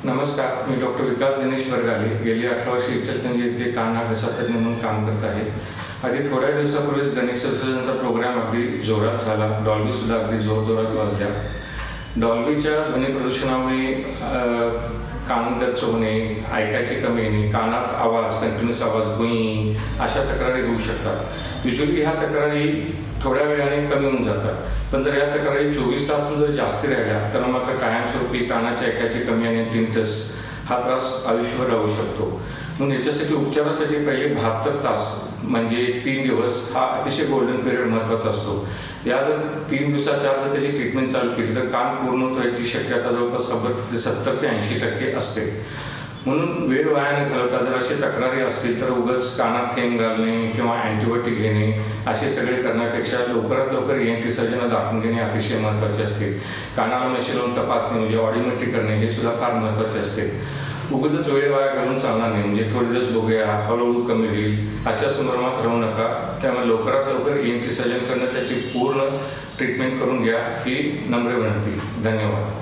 नमस्कार, मी डॉक्टर विकास दिनेश वर्गाले गेली 18 वर्षे इचलकरंजी येथे कान नाक घसा तज्ञ म्हणून काम करत आहे. आधी थोड्या दिवसापूर्वीच गणेश विसर्जनाचा प्रोग्राम अगदी जोरात झाला. डॉल्बीसुद्धा अगदी जोरजोरात वाजल्या. डॉल्बीच्या ध्वनी प्रदूषणामुळे कान गच्च होणे, ऐकायची कमी येणे, कानात आवाज, कंटिन्युअस आवाज, गुई अशा तक्रारी होऊ शकतात. युजली ह्या तक्रारी थोड्या वेळाने कमी होऊन जातात, पण जर या तक्रारी 24 तास जर जास्त राहिल्या तर मात्र कायमस्वरूपी कानाची ऐकायची कमी आणि टिंटस हा त्रास आयुष्यभर राहू शकतो. म्हणून याच्यासाठी उपचारासाठी पहिले 72 तास म्हणजे 3 दिवस हा अतिशय गोल्डन पिरियड महत्त्वाचा असतो. या जर 3 दिवसाच्या आत जर त्याची ट्रीटमेंट चालू केली तर कान पूर्ण व्हायची शक्यता जवळपास 70 ते 80% असते. म्हणून वेळ वाया न घालवता जर अशी तक्रारी असतील तर उगाच कानात थेंब घालणे किंवा अँटीबायोटिक घेणे असे सगळे करण्यापेक्षा लवकरात लवकर ENT सर्जनला दाखवून घेणे अतिशय महत्त्वाचे असते. कानाला मशीन लावून तपासणे म्हणजे ऑडिओमेट्री करणे हे सुद्धा फार महत्त्वाचे असते. उगाच वेळ वाया घालून चालणार नाही. म्हणजे थोडे दिवस बघूया, हळूहळू कमी होईल अशा संभ्रमात राहू नका. त्यामुळे लवकरात लवकर ENT सर्जन करणं, त्याची पूर्ण ट्रीटमेंट करून घ्या ही नम्र विनंती. धन्यवाद.